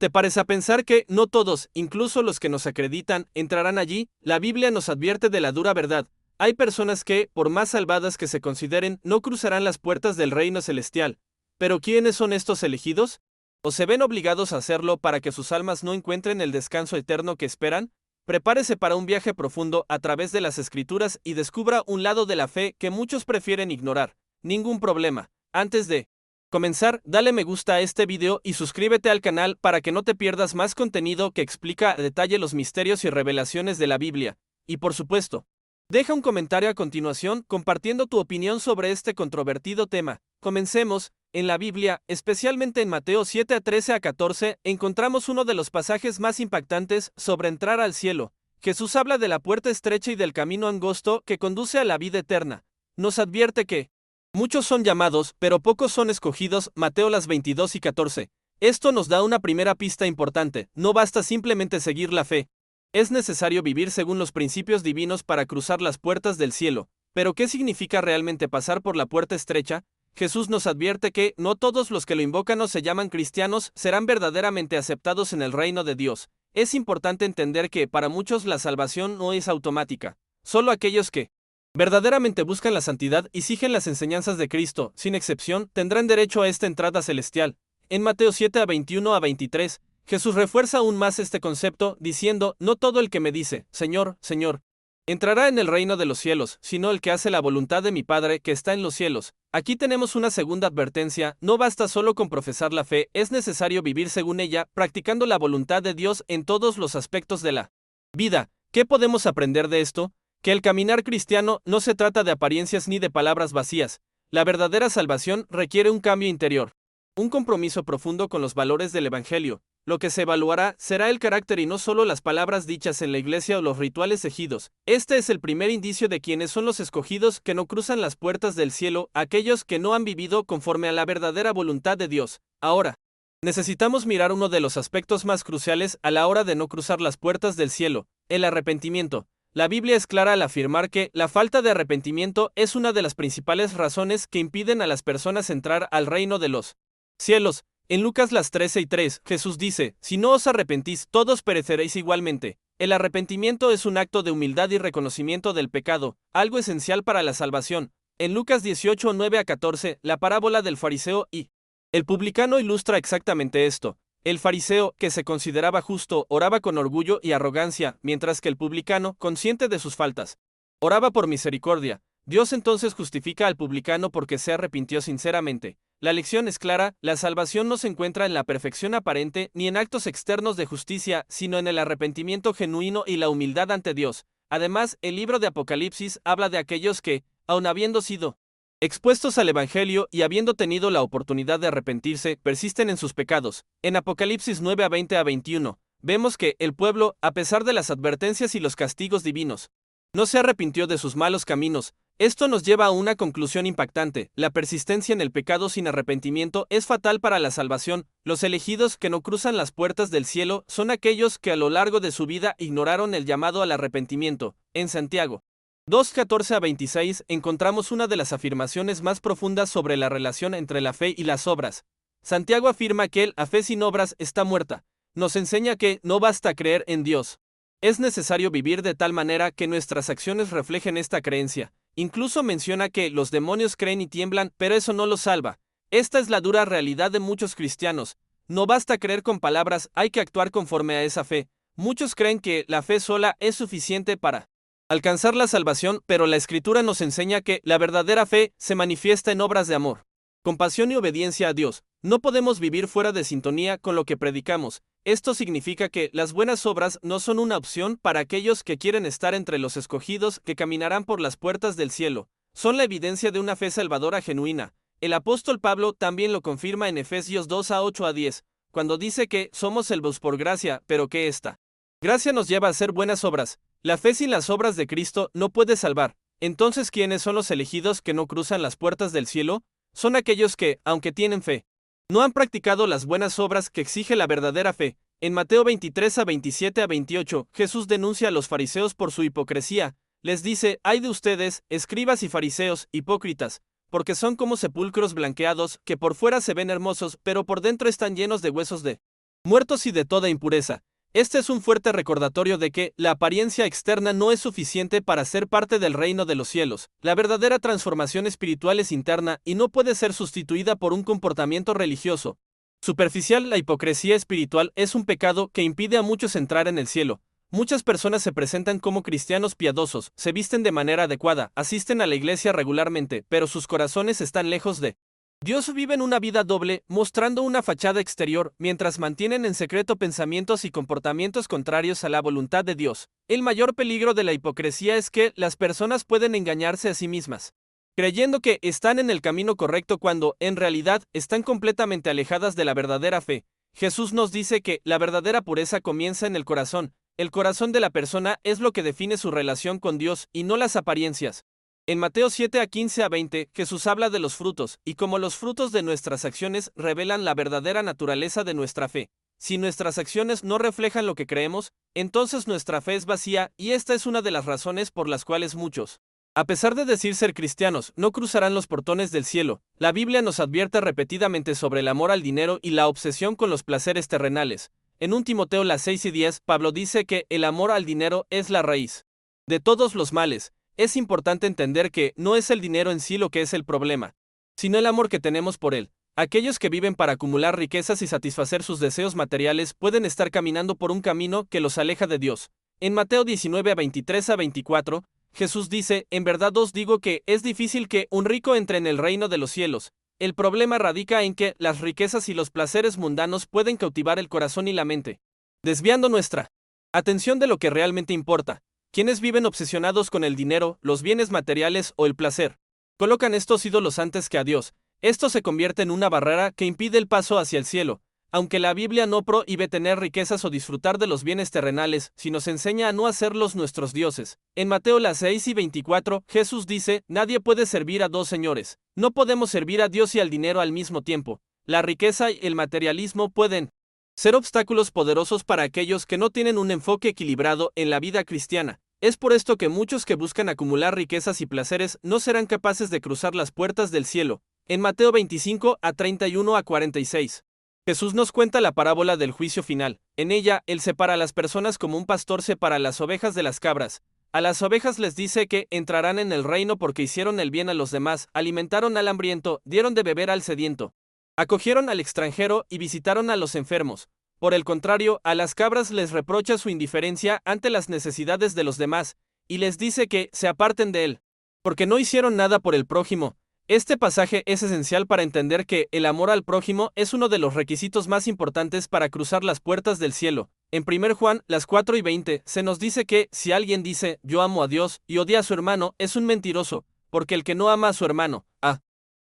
¿Te parece a pensar que no todos, incluso los que nos acreditan, entrarán allí? La Biblia nos advierte de la dura verdad. Hay personas que, por más salvadas que se consideren, no cruzarán las puertas del reino celestial. ¿Pero quiénes son estos elegidos? ¿O se ven obligados a hacerlo para que sus almas no encuentren el descanso eterno que esperan? Prepárese para un viaje profundo a través de las Escrituras y descubra un lado de la fe que muchos prefieren ignorar. Ningún problema. Antes de comenzar, dale me gusta a este video y suscríbete al canal para que no te pierdas más contenido que explica a detalle los misterios y revelaciones de la Biblia. Y por supuesto, deja un comentario a continuación compartiendo tu opinión sobre este controvertido tema. Comencemos. En la Biblia, especialmente en Mateo 7 a 13 a 14, encontramos uno de los pasajes más impactantes sobre entrar al cielo. Jesús habla de la puerta estrecha y del camino angosto que conduce a la vida eterna. Nos advierte que muchos son llamados, pero pocos son escogidos. Mateo las 22 y 14. Esto nos da una primera pista importante. No basta simplemente seguir la fe. Es necesario vivir según los principios divinos para cruzar las puertas del cielo. ¿Pero qué significa realmente pasar por la puerta estrecha? Jesús nos advierte que no todos los que lo invocan o se llaman cristianos serán verdaderamente aceptados en el reino de Dios. Es importante entender que para muchos la salvación no es automática. Solo aquellos que verdaderamente buscan la santidad y siguen las enseñanzas de Cristo, sin excepción, tendrán derecho a esta entrada celestial. En Mateo 7 a 21 a 23, Jesús refuerza aún más este concepto, diciendo: no todo el que me dice, Señor, Señor, entrará en el reino de los cielos, sino el que hace la voluntad de mi Padre que está en los cielos. Aquí tenemos una segunda advertencia: no basta solo con profesar la fe, es necesario vivir según ella, practicando la voluntad de Dios en todos los aspectos de la vida. ¿Qué podemos aprender de esto? Que el caminar cristiano no se trata de apariencias ni de palabras vacías. La verdadera salvación requiere un cambio interior, un compromiso profundo con los valores del Evangelio. Lo que se evaluará será el carácter y no solo las palabras dichas en la iglesia o los rituales ejidos. Este es el primer indicio de quiénes son los escogidos que no cruzan las puertas del cielo, aquellos que no han vivido conforme a la verdadera voluntad de Dios. Ahora, necesitamos mirar uno de los aspectos más cruciales a la hora de no cruzar las puertas del cielo: el arrepentimiento. La Biblia es clara al afirmar que la falta de arrepentimiento es una de las principales razones que impiden a las personas entrar al reino de los cielos. En Lucas las 13 y 3, Jesús dice: si no os arrepentís, todos pereceréis igualmente. El arrepentimiento es un acto de humildad y reconocimiento del pecado, algo esencial para la salvación. En Lucas 18, 9 a 14, la parábola del fariseo y el publicano ilustra exactamente esto. El fariseo, que se consideraba justo, oraba con orgullo y arrogancia, mientras que el publicano, consciente de sus faltas, oraba por misericordia. Dios entonces justifica al publicano porque se arrepintió sinceramente. La lección es clara: la salvación no se encuentra en la perfección aparente ni en actos externos de justicia, sino en el arrepentimiento genuino y la humildad ante Dios. Además, el libro de Apocalipsis habla de aquellos que, aun habiendo sido expuestos al Evangelio y habiendo tenido la oportunidad de arrepentirse, persisten en sus pecados. En Apocalipsis 9 a 20 a 21, vemos que el pueblo, a pesar de las advertencias y los castigos divinos, no se arrepintió de sus malos caminos. Esto nos lleva a una conclusión impactante: la persistencia en el pecado sin arrepentimiento es fatal para la salvación. Los elegidos que no cruzan las puertas del cielo son aquellos que a lo largo de su vida ignoraron el llamado al arrepentimiento. En Santiago 2:14 a 26 encontramos una de las afirmaciones más profundas sobre la relación entre la fe y las obras. Santiago afirma que la fe sin obras está muerta. Nos enseña que no basta creer en Dios. Es necesario vivir de tal manera que nuestras acciones reflejen esta creencia. Incluso menciona que los demonios creen y tiemblan, pero eso no los salva. Esta es la dura realidad de muchos cristianos. No basta creer con palabras, hay que actuar conforme a esa fe. Muchos creen que la fe sola es suficiente para alcanzar la salvación, pero la Escritura nos enseña que la verdadera fe se manifiesta en obras de amor, compasión y obediencia a Dios. No podemos vivir fuera de sintonía con lo que predicamos. Esto significa que las buenas obras no son una opción para aquellos que quieren estar entre los escogidos que caminarán por las puertas del cielo. Son la evidencia de una fe salvadora genuina. El apóstol Pablo también lo confirma en Efesios 2 a 8 a 10, cuando dice que somos salvos por gracia, pero que esta gracia nos lleva a hacer buenas obras. La fe sin las obras de Cristo no puede salvar. Entonces, ¿quiénes son los elegidos que no cruzan las puertas del cielo? Son aquellos que, aunque tienen fe, no han practicado las buenas obras que exige la verdadera fe. En Mateo 23 a 27 a 28, Jesús denuncia a los fariseos por su hipocresía. Les dice: ay de ustedes, escribas y fariseos, hipócritas, porque son como sepulcros blanqueados, que por fuera se ven hermosos, pero por dentro están llenos de huesos de muertos y de toda impureza. Este es un fuerte recordatorio de que la apariencia externa no es suficiente para ser parte del reino de los cielos. La verdadera transformación espiritual es interna y no puede ser sustituida por un comportamiento religioso superficial. La hipocresía espiritual es un pecado que impide a muchos entrar en el cielo. Muchas personas se presentan como cristianos piadosos, se visten de manera adecuada, asisten a la iglesia regularmente, pero sus corazones están lejos de Dios. Viven una vida doble, mostrando una fachada exterior, mientras mantienen en secreto pensamientos y comportamientos contrarios a la voluntad de Dios. El mayor peligro de la hipocresía es que las personas pueden engañarse a sí mismas, creyendo que están en el camino correcto cuando, en realidad, están completamente alejadas de la verdadera fe. Jesús nos dice que la verdadera pureza comienza en el corazón. El corazón de la persona es lo que define su relación con Dios y no las apariencias. En Mateo 7 a 15 a 20, Jesús habla de los frutos, y como los frutos de nuestras acciones revelan la verdadera naturaleza de nuestra fe. Si nuestras acciones no reflejan lo que creemos, entonces nuestra fe es vacía, y esta es una de las razones por las cuales muchos, a pesar de decir ser cristianos, no cruzarán los portones del cielo. La Biblia nos advierte repetidamente sobre el amor al dinero y la obsesión con los placeres terrenales. En 1 Timoteo 6 y 10, Pablo dice que el amor al dinero es la raíz de todos los males. Es importante entender que no es el dinero en sí lo que es el problema, sino el amor que tenemos por él. Aquellos que viven para acumular riquezas y satisfacer sus deseos materiales pueden estar caminando por un camino que los aleja de Dios. En Mateo 19 a 23 a 24, Jesús dice: en verdad os digo que es difícil que un rico entre en el reino de los cielos. El problema radica en que las riquezas y los placeres mundanos pueden cautivar el corazón y la mente, desviando nuestra atención de lo que realmente importa. Quienes viven obsesionados con el dinero, los bienes materiales o el placer, colocan estos ídolos antes que a Dios. Esto se convierte en una barrera que impide el paso hacia el cielo. Aunque la Biblia no prohíbe tener riquezas o disfrutar de los bienes terrenales, si nos enseña a no hacerlos nuestros dioses. En Mateo 6 y 24, Jesús dice: nadie puede servir a dos señores. No podemos servir a Dios y al dinero al mismo tiempo. La riqueza y el materialismo pueden ser obstáculos poderosos para aquellos que no tienen un enfoque equilibrado en la vida cristiana. Es por esto que muchos que buscan acumular riquezas y placeres no serán capaces de cruzar las puertas del cielo. En Mateo 25 a 31 a 46. Jesús nos cuenta la parábola del juicio final. En ella, Él separa a las personas como un pastor separa las ovejas de las cabras. A las ovejas les dice que entrarán en el reino porque hicieron el bien a los demás, alimentaron al hambriento, dieron de beber al sediento, acogieron al extranjero y visitaron a los enfermos. Por el contrario, a las cabras les reprocha su indiferencia ante las necesidades de los demás, y les dice que se aparten de él, porque no hicieron nada por el prójimo. Este pasaje es esencial para entender que el amor al prójimo es uno de los requisitos más importantes para cruzar las puertas del cielo. En 1 Juan 4 y 20 se nos dice que si alguien dice yo amo a Dios y odia a su hermano, es un mentiroso, porque el que no ama a su hermano,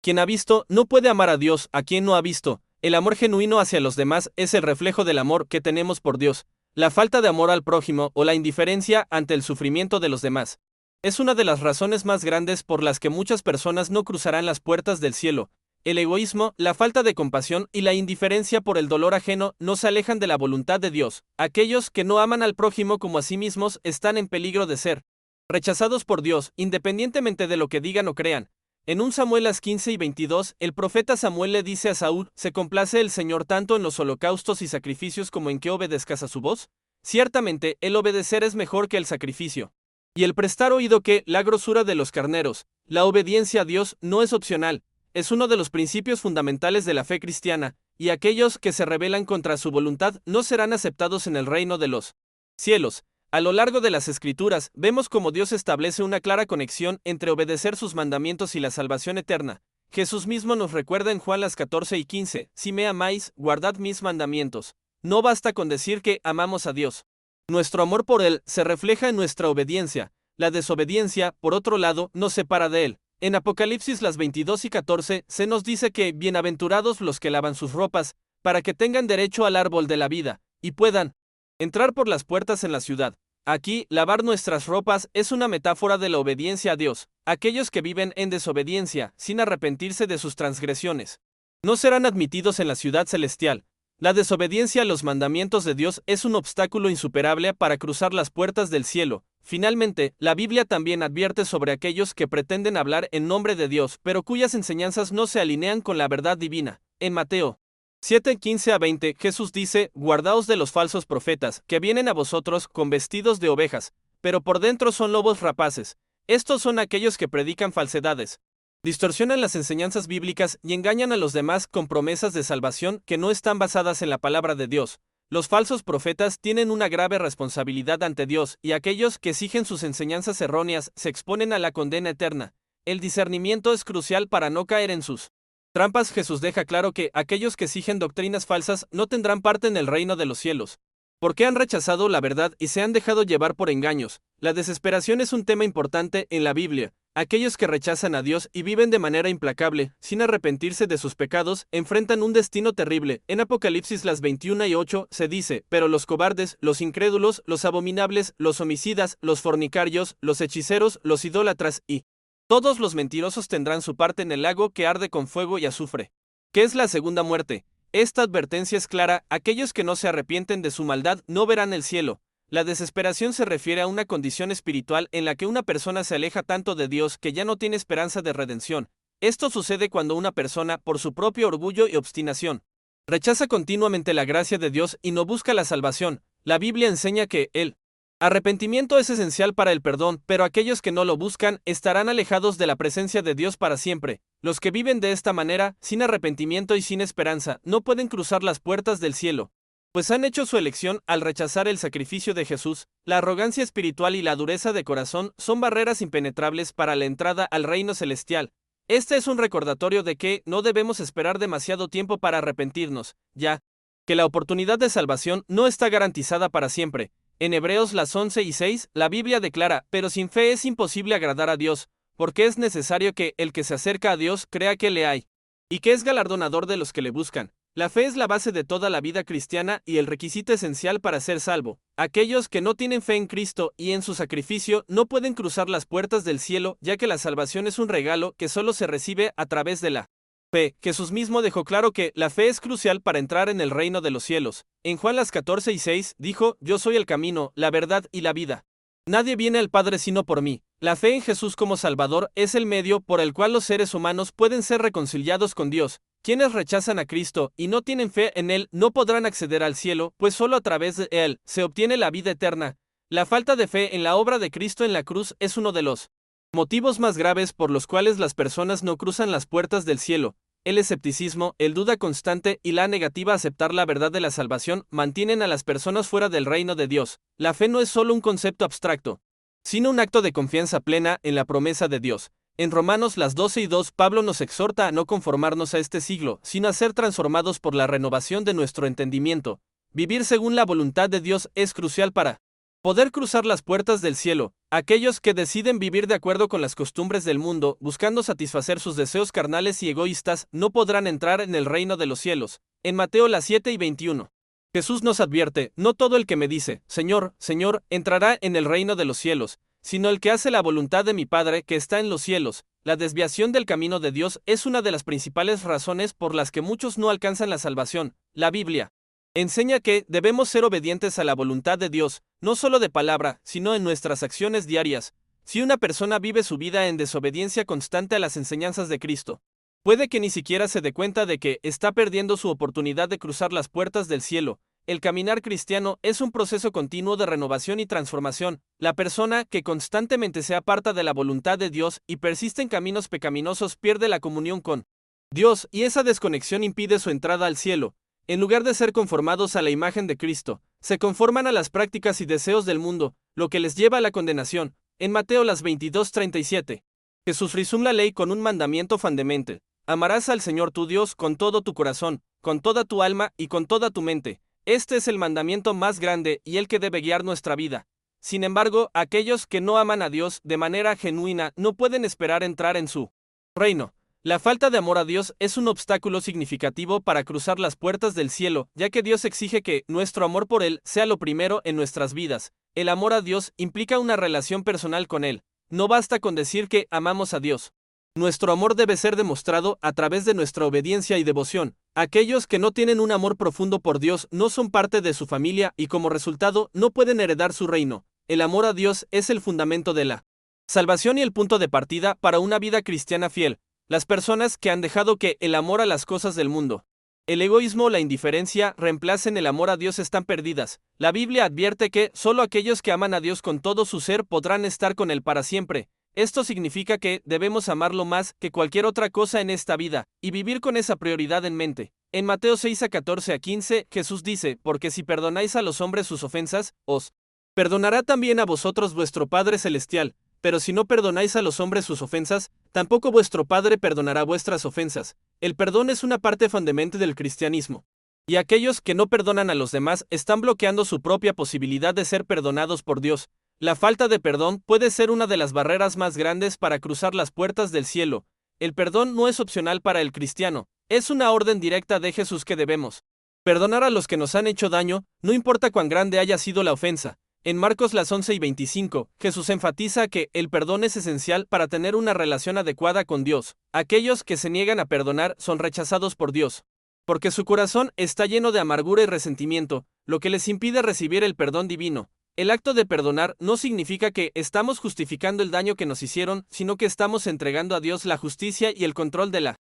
quien ha visto, no puede amar a Dios, a quien no ha visto. El amor genuino hacia los demás es el reflejo del amor que tenemos por Dios. La falta de amor al prójimo o la indiferencia ante el sufrimiento de los demás es una de las razones más grandes por las que muchas personas no cruzarán las puertas del cielo. El egoísmo, la falta de compasión y la indiferencia por el dolor ajeno nos alejan de la voluntad de Dios. Aquellos que no aman al prójimo como a sí mismos están en peligro de ser rechazados por Dios, independientemente de lo que digan o crean. En 1 Samuel 15 y 22, el profeta Samuel le dice a Saúl: ¿se complace el Señor tanto en los holocaustos y sacrificios como en que obedezcas a su voz? Ciertamente, el obedecer es mejor que el sacrificio, y el prestar oído que la grosura de los carneros. La obediencia a Dios no es opcional, es uno de los principios fundamentales de la fe cristiana, y aquellos que se rebelan contra su voluntad no serán aceptados en el reino de los cielos. A lo largo de las Escrituras, vemos cómo Dios establece una clara conexión entre obedecer sus mandamientos y la salvación eterna. Jesús mismo nos recuerda en Juan 14 y 15, si me amáis, guardad mis mandamientos. No basta con decir que amamos a Dios. Nuestro amor por Él se refleja en nuestra obediencia. La desobediencia, por otro lado, nos separa de Él. En Apocalipsis 22 y 14 se nos dice que bienaventurados los que lavan sus ropas, para que tengan derecho al árbol de la vida, y puedan entrar por las puertas en la ciudad. Aquí, lavar nuestras ropas es una metáfora de la obediencia a Dios. Aquellos que viven en desobediencia, sin arrepentirse de sus transgresiones, no serán admitidos en la ciudad celestial. La desobediencia a los mandamientos de Dios es un obstáculo insuperable para cruzar las puertas del cielo. Finalmente, la Biblia también advierte sobre aquellos que pretenden hablar en nombre de Dios, pero cuyas enseñanzas no se alinean con la verdad divina. En Mateo 7:15-20 Jesús dice, guardaos de los falsos profetas, que vienen a vosotros con vestidos de ovejas, pero por dentro son lobos rapaces. Estos son aquellos que predican falsedades. Distorsionan las enseñanzas bíblicas y engañan a los demás con promesas de salvación que no están basadas en la palabra de Dios. Los falsos profetas tienen una grave responsabilidad ante Dios y aquellos que exigen sus enseñanzas erróneas se exponen a la condena eterna. El discernimiento es crucial para no caer en sus trampas. Jesús deja claro que aquellos que exigen doctrinas falsas no tendrán parte en el reino de los cielos, porque han rechazado la verdad y se han dejado llevar por engaños. La desesperación es un tema importante en la Biblia. Aquellos que rechazan a Dios y viven de manera implacable, sin arrepentirse de sus pecados, enfrentan un destino terrible. En Apocalipsis 21:8 se dice, pero los cobardes, los incrédulos, los abominables, los homicidas, los fornicarios, los hechiceros, los idólatras y todos los mentirosos tendrán su parte en el lago que arde con fuego y azufre. ¿Qué es la segunda muerte? Esta advertencia es clara: aquellos que no se arrepienten de su maldad no verán el cielo. La desesperación se refiere a una condición espiritual en la que una persona se aleja tanto de Dios que ya no tiene esperanza de redención. Esto sucede cuando una persona, por su propio orgullo y obstinación, rechaza continuamente la gracia de Dios y no busca la salvación. La Biblia enseña que el arrepentimiento es esencial para el perdón, pero aquellos que no lo buscan estarán alejados de la presencia de Dios para siempre. Los que viven de esta manera, sin arrepentimiento y sin esperanza, no pueden cruzar las puertas del cielo, pues han hecho su elección al rechazar el sacrificio de Jesús. La arrogancia espiritual y la dureza de corazón son barreras impenetrables para la entrada al reino celestial. Este es un recordatorio de que no debemos esperar demasiado tiempo para arrepentirnos, ya que la oportunidad de salvación no está garantizada para siempre. En Hebreos 11:6, la Biblia declara, pero sin fe es imposible agradar a Dios, porque es necesario que el que se acerca a Dios crea que le hay, y que es galardonador de los que le buscan. La fe es la base de toda la vida cristiana y el requisito esencial para ser salvo. Aquellos que no tienen fe en Cristo y en su sacrificio no pueden cruzar las puertas del cielo, ya que la salvación es un regalo que solo se recibe a través de la fe. Jesús mismo dejó claro que la fe es crucial para entrar en el reino de los cielos. En Juan 14:6 dijo, yo soy el camino, la verdad y la vida. Nadie viene al Padre sino por mí. La fe en Jesús como Salvador es el medio por el cual los seres humanos pueden ser reconciliados con Dios. Quienes rechazan a Cristo y no tienen fe en Él no podrán acceder al cielo, pues solo a través de Él se obtiene la vida eterna. La falta de fe en la obra de Cristo en la cruz es uno de los motivos más graves por los cuales las personas no cruzan las puertas del cielo. El escepticismo, el duda constante y la negativa a aceptar la verdad de la salvación mantienen a las personas fuera del reino de Dios. La fe no es solo un concepto abstracto, sino un acto de confianza plena en la promesa de Dios. En Romanos 12:2 Pablo nos exhorta a no conformarnos a este siglo, sino a ser transformados por la renovación de nuestro entendimiento. Vivir según la voluntad de Dios es crucial para poder cruzar las puertas del cielo. Aquellos que deciden vivir de acuerdo con las costumbres del mundo, buscando satisfacer sus deseos carnales y egoístas, no podrán entrar en el reino de los cielos. En Mateo 7:21, Jesús nos advierte, no todo el que me dice, Señor, Señor, entrará en el reino de los cielos, sino el que hace la voluntad de mi Padre que está en los cielos. La desviación del camino de Dios es una de las principales razones por las que muchos no alcanzan la salvación. La Biblia enseña que debemos ser obedientes a la voluntad de Dios, no solo de palabra, sino en nuestras acciones diarias. Si una persona vive su vida en desobediencia constante a las enseñanzas de Cristo, puede que ni siquiera se dé cuenta de que está perdiendo su oportunidad de cruzar las puertas del cielo. El caminar cristiano es un proceso continuo de renovación y transformación. La persona que constantemente se aparta de la voluntad de Dios y persiste en caminos pecaminosos pierde la comunión con Dios, y esa desconexión impide su entrada al cielo. En lugar de ser conformados a la imagen de Cristo, se conforman a las prácticas y deseos del mundo, lo que les lleva a la condenación. En Mateo 22:37, Jesús resume la ley con un mandamiento fundamental: amarás al Señor tu Dios con todo tu corazón, con toda tu alma y con toda tu mente. Este es el mandamiento más grande y el que debe guiar nuestra vida. Sin embargo, aquellos que no aman a Dios de manera genuina no pueden esperar entrar en su reino. La falta de amor a Dios es un obstáculo significativo para cruzar las puertas del cielo, ya que Dios exige que nuestro amor por Él sea lo primero en nuestras vidas. El amor a Dios implica una relación personal con Él. No basta con decir que amamos a Dios. Nuestro amor debe ser demostrado a través de nuestra obediencia y devoción. Aquellos que no tienen un amor profundo por Dios no son parte de su familia y como resultado no pueden heredar su reino. El amor a Dios es el fundamento de la salvación y el punto de partida para una vida cristiana fiel. Las personas que han dejado que el amor a las cosas del mundo El egoísmo o la indiferencia reemplacen el amor a Dios están perdidas. La Biblia advierte que solo aquellos que aman a Dios con todo su ser podrán estar con Él para siempre. Esto significa que debemos amarlo más que cualquier otra cosa en esta vida, y vivir con esa prioridad en mente. En Mateo 6:14-15, Jesús dice, porque si perdonáis a los hombres sus ofensas, os perdonará también a vosotros vuestro Padre Celestial, pero si no perdonáis a los hombres sus ofensas, tampoco vuestro Padre perdonará vuestras ofensas. El perdón es una parte fundamental del cristianismo. Y aquellos que no perdonan a los demás están bloqueando su propia posibilidad de ser perdonados por Dios. La falta de perdón puede ser una de las barreras más grandes para cruzar las puertas del cielo. El perdón no es opcional para el cristiano, es una orden directa de Jesús que debemos perdonar a los que nos han hecho daño, no importa cuán grande haya sido la ofensa. En Marcos 11:25, Jesús enfatiza que el perdón es esencial para tener una relación adecuada con Dios. Aquellos que se niegan a perdonar son rechazados por Dios, porque su corazón está lleno de amargura y resentimiento, lo que les impide recibir el perdón divino. El acto de perdonar no significa que estamos justificando el daño que nos hicieron, sino que estamos entregando a Dios la justicia y el control de la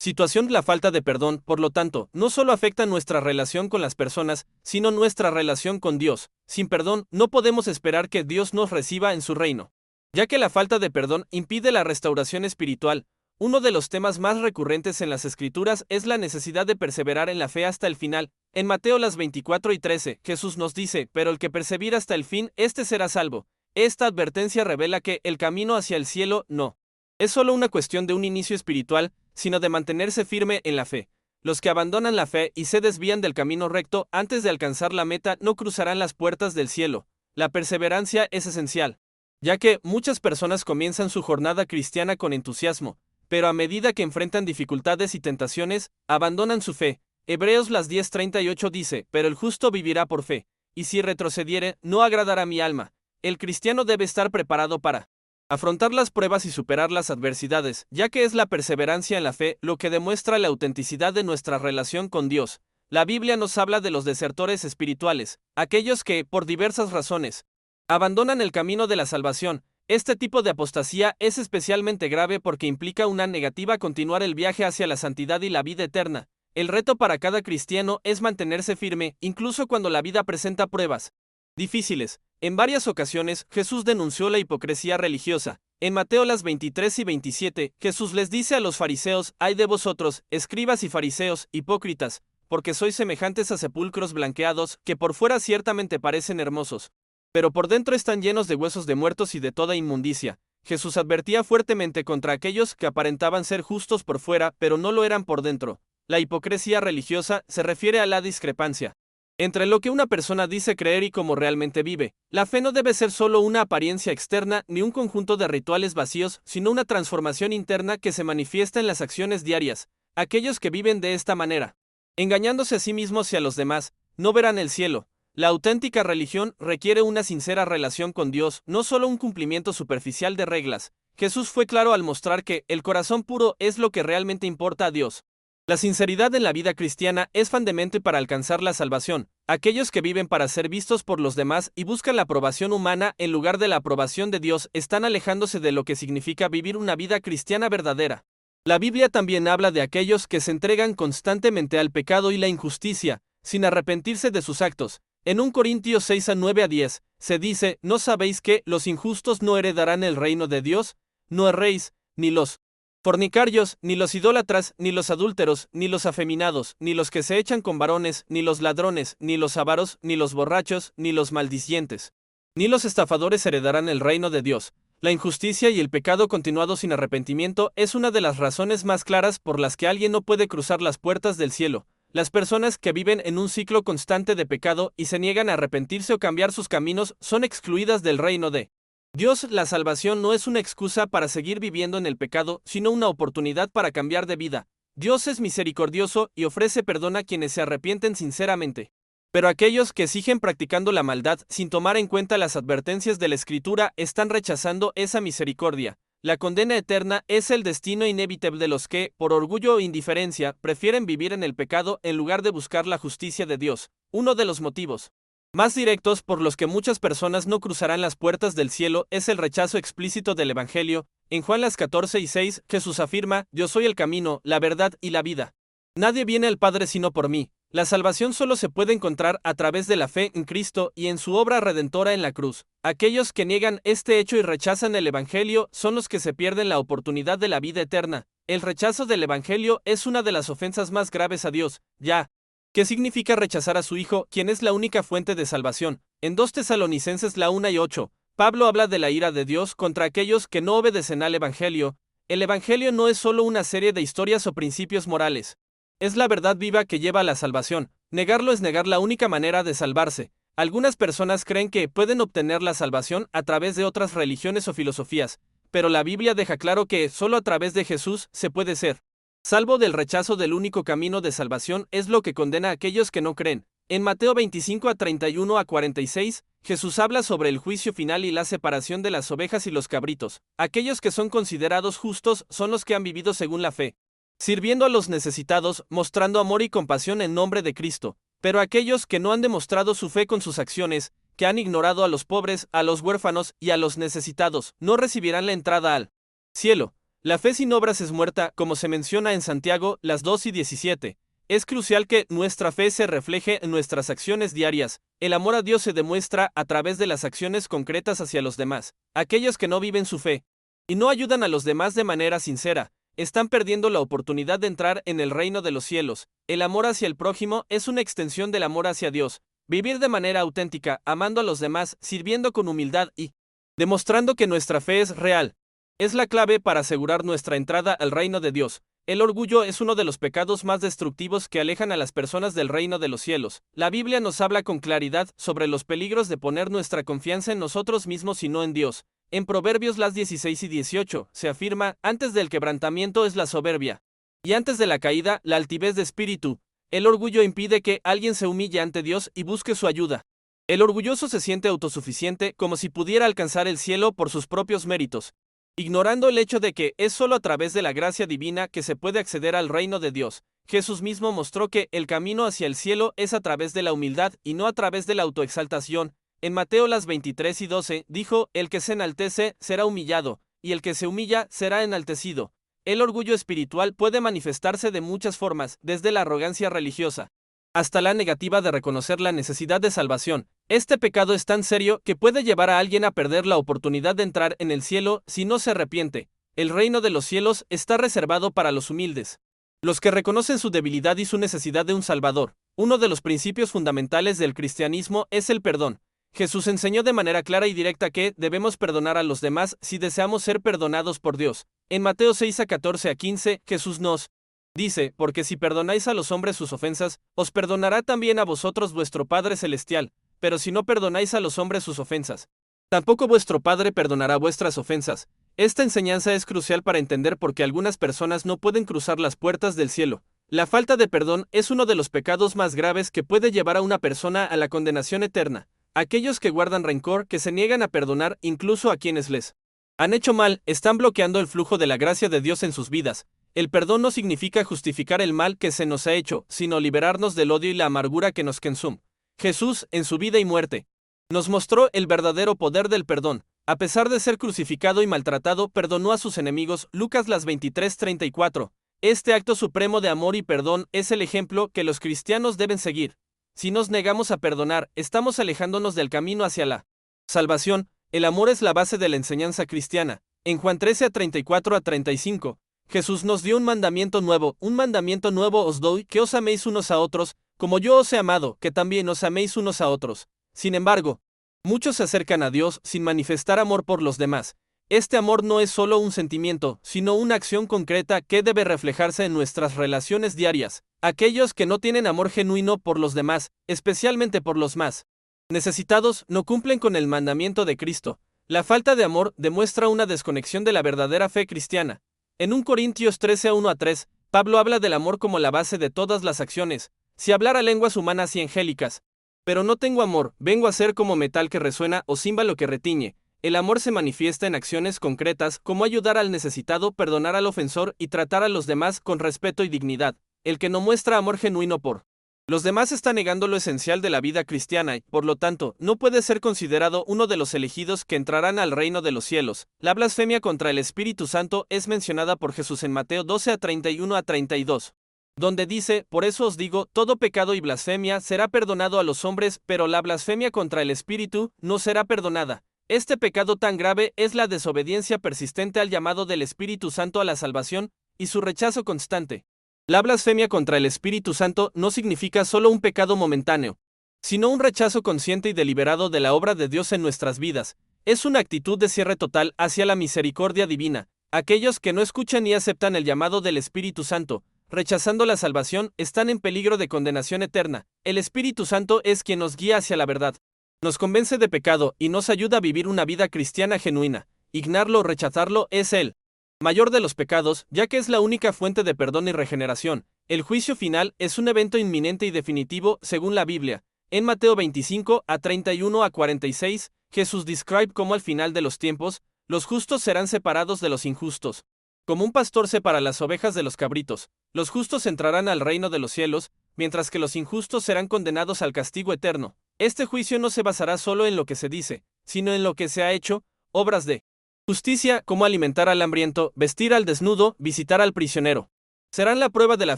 situación. La falta de perdón, por lo tanto, no solo afecta nuestra relación con las personas, sino nuestra relación con Dios. Sin perdón, no podemos esperar que Dios nos reciba en su reino. Ya que la falta de perdón impide la restauración espiritual, uno de los temas más recurrentes en las Escrituras es la necesidad de perseverar en la fe hasta el final. En Mateo 24:13, Jesús nos dice, pero el que persevera hasta el fin, éste será salvo. Esta advertencia revela que el camino hacia el cielo no es solo una cuestión de un inicio espiritual, sino de mantenerse firme en la fe. Los que abandonan la fe y se desvían del camino recto antes de alcanzar la meta no cruzarán las puertas del cielo. La perseverancia es esencial, ya que muchas personas comienzan su jornada cristiana con entusiasmo, pero a medida que enfrentan dificultades y tentaciones, abandonan su fe. Hebreos 10:38 dice, pero el justo vivirá por fe, y si retrocediere, no agradará mi alma. El cristiano debe estar preparado para afrontar las pruebas y superar las adversidades, ya que es la perseverancia en la fe lo que demuestra la autenticidad de nuestra relación con Dios. La Biblia nos habla de los desertores espirituales, aquellos que, por diversas razones, abandonan el camino de la salvación. Este tipo de apostasía es especialmente grave porque implica una negativa a continuar el viaje hacia la santidad y la vida eterna. El reto para cada cristiano es mantenerse firme, incluso cuando la vida presenta pruebas difíciles. En varias ocasiones, Jesús denunció la hipocresía religiosa. En Mateo 23:27, Jesús les dice a los fariseos, «Ay de vosotros, escribas y fariseos, hipócritas, porque sois semejantes a sepulcros blanqueados, que por fuera ciertamente parecen hermosos, pero por dentro están llenos de huesos de muertos y de toda inmundicia». Jesús advertía fuertemente contra aquellos que aparentaban ser justos por fuera, pero no lo eran por dentro. La hipocresía religiosa se refiere a la discrepancia entre lo que una persona dice creer y cómo realmente vive. La fe no debe ser solo una apariencia externa ni un conjunto de rituales vacíos, sino una transformación interna que se manifiesta en las acciones diarias. Aquellos que viven de esta manera, engañándose a sí mismos y a los demás, no verán el cielo. La auténtica religión requiere una sincera relación con Dios, no solo un cumplimiento superficial de reglas. Jesús fue claro al mostrar que el corazón puro es lo que realmente importa a Dios. La sinceridad en la vida cristiana es fundamental para alcanzar la salvación. Aquellos que viven para ser vistos por los demás y buscan la aprobación humana en lugar de la aprobación de Dios están alejándose de lo que significa vivir una vida cristiana verdadera. La Biblia también habla de aquellos que se entregan constantemente al pecado y la injusticia, sin arrepentirse de sus actos. En 1 Corintios 6:9-10, se dice, ¿no sabéis que los injustos no heredarán el reino de Dios? No erréis, ni los fornicarios, ni los idólatras, ni los adúlteros, ni los afeminados, ni los que se echan con varones, ni los ladrones, ni los avaros, ni los borrachos, ni los maldicientes, ni los estafadores heredarán el reino de Dios. La injusticia y el pecado continuado sin arrepentimiento es una de las razones más claras por las que alguien no puede cruzar las puertas del cielo. Las personas que viven en un ciclo constante de pecado y se niegan a arrepentirse o cambiar sus caminos son excluidas del reino de Dios. La salvación no es una excusa para seguir viviendo en el pecado, sino una oportunidad para cambiar de vida. Dios es misericordioso y ofrece perdón a quienes se arrepienten sinceramente. Pero aquellos que siguen practicando la maldad sin tomar en cuenta las advertencias de la Escritura están rechazando esa misericordia. La condena eterna es el destino inevitable de los que, por orgullo o indiferencia, prefieren vivir en el pecado en lugar de buscar la justicia de Dios. Uno de los motivos más directos por los que muchas personas no cruzarán las puertas del cielo es el rechazo explícito del Evangelio. En Juan 14:6, Jesús afirma, «Yo soy el camino, la verdad y la vida. Nadie viene al Padre sino por mí. La salvación solo se puede encontrar a través de la fe en Cristo y en su obra redentora en la cruz. Aquellos que niegan este hecho y rechazan el Evangelio son los que se pierden la oportunidad de la vida eterna. El rechazo del Evangelio es una de las ofensas más graves a Dios. Ya. ¿Qué significa rechazar a su Hijo, quien es la única fuente de salvación? En 2 Tesalonicenses 1:8, Pablo habla de la ira de Dios contra aquellos que no obedecen al Evangelio. El Evangelio no es solo una serie de historias o principios morales. Es la verdad viva que lleva a la salvación. Negarlo es negar la única manera de salvarse. Algunas personas creen que pueden obtener la salvación a través de otras religiones o filosofías, pero la Biblia deja claro que solo a través de Jesús se puede ser salvo. Del rechazo del único camino de salvación es lo que condena a aquellos que no creen. En Mateo 25:31-46, Jesús habla sobre el juicio final y la separación de las ovejas y los cabritos. Aquellos que son considerados justos son los que han vivido según la fe, sirviendo a los necesitados, mostrando amor y compasión en nombre de Cristo. Pero aquellos que no han demostrado su fe con sus acciones, que han ignorado a los pobres, a los huérfanos y a los necesitados, no recibirán la entrada al cielo. La fe sin obras es muerta, como se menciona en Santiago, las 2:17. Es crucial que nuestra fe se refleje en nuestras acciones diarias. El amor a Dios se demuestra a través de las acciones concretas hacia los demás. Aquellos que no viven su fe y no ayudan a los demás de manera sincera, están perdiendo la oportunidad de entrar en el reino de los cielos. El amor hacia el prójimo es una extensión del amor hacia Dios. Vivir de manera auténtica, amando a los demás, sirviendo con humildad y demostrando que nuestra fe es real, es la clave para asegurar nuestra entrada al reino de Dios. El orgullo es uno de los pecados más destructivos que alejan a las personas del reino de los cielos. La Biblia nos habla con claridad sobre los peligros de poner nuestra confianza en nosotros mismos y no en Dios. En Proverbios 16:18 se afirma: antes del quebrantamiento es la soberbia, y antes de la caída, la altivez de espíritu. El orgullo impide que alguien se humille ante Dios y busque su ayuda. El orgulloso se siente autosuficiente, como si pudiera alcanzar el cielo por sus propios méritos, ignorando el hecho de que es solo a través de la gracia divina que se puede acceder al reino de Dios. Jesús mismo mostró que el camino hacia el cielo es a través de la humildad y no a través de la autoexaltación. En Mateo 23:12 dijo: el que se enaltece será humillado, y el que se humilla será enaltecido. El orgullo espiritual puede manifestarse de muchas formas, desde la arrogancia religiosa hasta la negativa de reconocer la necesidad de salvación. Este pecado es tan serio que puede llevar a alguien a perder la oportunidad de entrar en el cielo si no se arrepiente. El reino de los cielos está reservado para los humildes, los que reconocen su debilidad y su necesidad de un Salvador. Uno de los principios fundamentales del cristianismo es el perdón. Jesús enseñó de manera clara y directa que debemos perdonar a los demás si deseamos ser perdonados por Dios. En Mateo 6:14-15, Jesús nos dice: porque si perdonáis a los hombres sus ofensas, os perdonará también a vosotros vuestro Padre Celestial. Pero si no perdonáis a los hombres sus ofensas, tampoco vuestro Padre perdonará vuestras ofensas. Esta enseñanza es crucial para entender por qué algunas personas no pueden cruzar las puertas del cielo. La falta de perdón es uno de los pecados más graves que puede llevar a una persona a la condenación eterna. Aquellos que guardan rencor, que se niegan a perdonar incluso a quienes les han hecho mal, están bloqueando el flujo de la gracia de Dios en sus vidas. El perdón no significa justificar el mal que se nos ha hecho, sino liberarnos del odio y la amargura que nos consume. Jesús, en su vida y muerte, nos mostró el verdadero poder del perdón. A pesar de ser crucificado y maltratado, perdonó a sus enemigos. Lucas 23:34. Este acto supremo de amor y perdón es el ejemplo que los cristianos deben seguir. Si nos negamos a perdonar, estamos alejándonos del camino hacia la salvación. El amor es la base de la enseñanza cristiana. En Juan 13:34-35, Jesús nos dio un mandamiento nuevo os doy, que os améis unos a otros, como yo os he amado, que también os améis unos a otros. Sin embargo, muchos se acercan a Dios sin manifestar amor por los demás. Este amor no es solo un sentimiento, sino una acción concreta que debe reflejarse en nuestras relaciones diarias. Aquellos que no tienen amor genuino por los demás, especialmente por los más necesitados, no cumplen con el mandamiento de Cristo. La falta de amor demuestra una desconexión de la verdadera fe cristiana. En 1 Corintios 13:1-3, Pablo habla del amor como la base de todas las acciones. Si hablara lenguas humanas y angélicas, pero no tengo amor, vengo a ser como metal que resuena o címbalo que retiñe. El amor se manifiesta en acciones concretas como ayudar al necesitado, perdonar al ofensor y tratar a los demás con respeto y dignidad. El que no muestra amor genuino por los demás está negando lo esencial de la vida cristiana y, por lo tanto, no puede ser considerado uno de los elegidos que entrarán al reino de los cielos. La blasfemia contra el Espíritu Santo es mencionada por Jesús en Mateo 12:31-32. donde dice: por eso os digo, todo pecado y blasfemia será perdonado a los hombres, pero la blasfemia contra el Espíritu no será perdonada. Este pecado tan grave es la desobediencia persistente al llamado del Espíritu Santo a la salvación y su rechazo constante. La blasfemia contra el Espíritu Santo no significa solo un pecado momentáneo, sino un rechazo consciente y deliberado de la obra de Dios en nuestras vidas. Es una actitud de cierre total hacia la misericordia divina. Aquellos que no escuchan y aceptan el llamado del Espíritu Santo, rechazando la salvación, están en peligro de condenación eterna. El Espíritu Santo es quien nos guía hacia la verdad. Nos convence de pecado y nos ayuda a vivir una vida cristiana genuina. Ignararlo o rechazarlo es el mayor de los pecados, ya que es la única fuente de perdón y regeneración. El juicio final es un evento inminente y definitivo, según la Biblia. En Mateo 25, a 31 a 46, Jesús describe cómo al final de los tiempos, los justos serán separados de los injustos. Como un pastor separa las ovejas de los cabritos, los justos entrarán al reino de los cielos, mientras que los injustos serán condenados al castigo eterno. Este juicio no se basará solo en lo que se dice, sino en lo que se ha hecho, obras de justicia, como alimentar al hambriento, vestir al desnudo, visitar al prisionero. Serán la prueba de la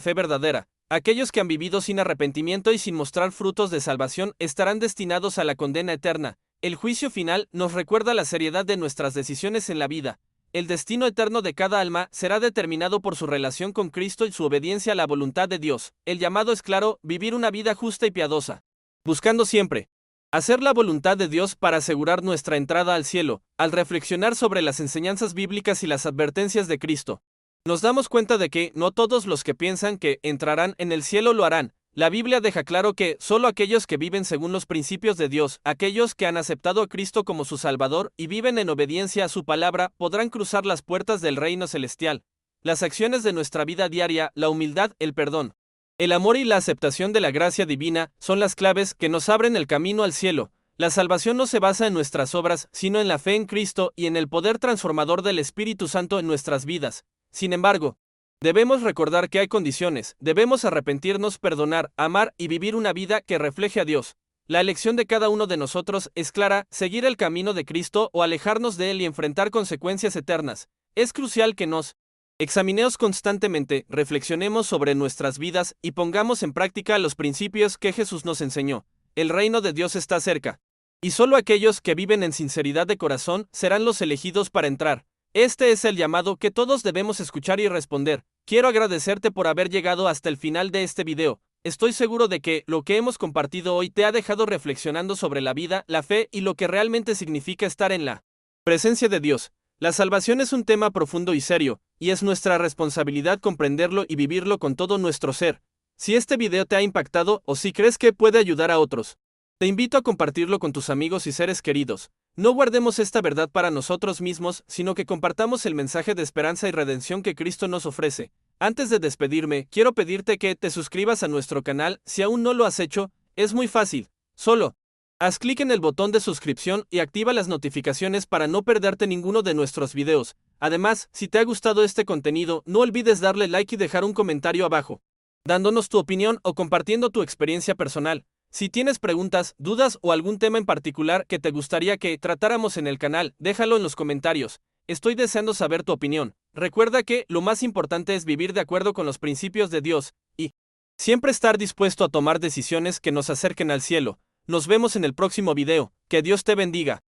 fe verdadera. Aquellos que han vivido sin arrepentimiento y sin mostrar frutos de salvación estarán destinados a la condena eterna. El juicio final nos recuerda la seriedad de nuestras decisiones en la vida. El destino eterno de cada alma será determinado por su relación con Cristo y su obediencia a la voluntad de Dios. El llamado es claro: vivir una vida justa y piadosa, buscando siempre hacer la voluntad de Dios para asegurar nuestra entrada al cielo. Al reflexionar sobre las enseñanzas bíblicas y las advertencias de Cristo, nos damos cuenta de que no todos los que piensan que entrarán en el cielo lo harán. La Biblia deja claro que solo aquellos que viven según los principios de Dios, aquellos que han aceptado a Cristo como su Salvador y viven en obediencia a su palabra, podrán cruzar las puertas del reino celestial. Las acciones de nuestra vida diaria, la humildad, el perdón, el amor y la aceptación de la gracia divina son las claves que nos abren el camino al cielo. La salvación no se basa en nuestras obras, sino en la fe en Cristo y en el poder transformador del Espíritu Santo en nuestras vidas. Sin embargo, debemos recordar que hay condiciones. Debemos arrepentirnos, perdonar, amar y vivir una vida que refleje a Dios. La elección de cada uno de nosotros es clara: seguir el camino de Cristo o alejarnos de él y enfrentar consecuencias eternas. Es crucial que nos examinemos constantemente, reflexionemos sobre nuestras vidas y pongamos en práctica los principios que Jesús nos enseñó. El reino de Dios está cerca, y solo aquellos que viven en sinceridad de corazón serán los elegidos para entrar. Este es el llamado que todos debemos escuchar y responder. Quiero agradecerte por haber llegado hasta el final de este video. Estoy seguro de que lo que hemos compartido hoy te ha dejado reflexionando sobre la vida, la fe y lo que realmente significa estar en la presencia de Dios. La salvación es un tema profundo y serio, y es nuestra responsabilidad comprenderlo y vivirlo con todo nuestro ser. Si este video te ha impactado o si crees que puede ayudar a otros, te invito a compartirlo con tus amigos y seres queridos. No guardemos esta verdad para nosotros mismos, sino que compartamos el mensaje de esperanza y redención que Cristo nos ofrece. Antes de despedirme, quiero pedirte que te suscribas a nuestro canal si aún no lo has hecho. Es muy fácil. Solo haz clic en el botón de suscripción y activa las notificaciones para no perderte ninguno de nuestros videos. Además, si te ha gustado este contenido, no olvides darle like y dejar un comentario abajo, dándonos tu opinión o compartiendo tu experiencia personal. Si tienes preguntas, dudas o algún tema en particular que te gustaría que tratáramos en el canal, déjalo en los comentarios. Estoy deseando saber tu opinión. Recuerda que lo más importante es vivir de acuerdo con los principios de Dios y siempre estar dispuesto a tomar decisiones que nos acerquen al cielo. Nos vemos en el próximo video. Que Dios te bendiga.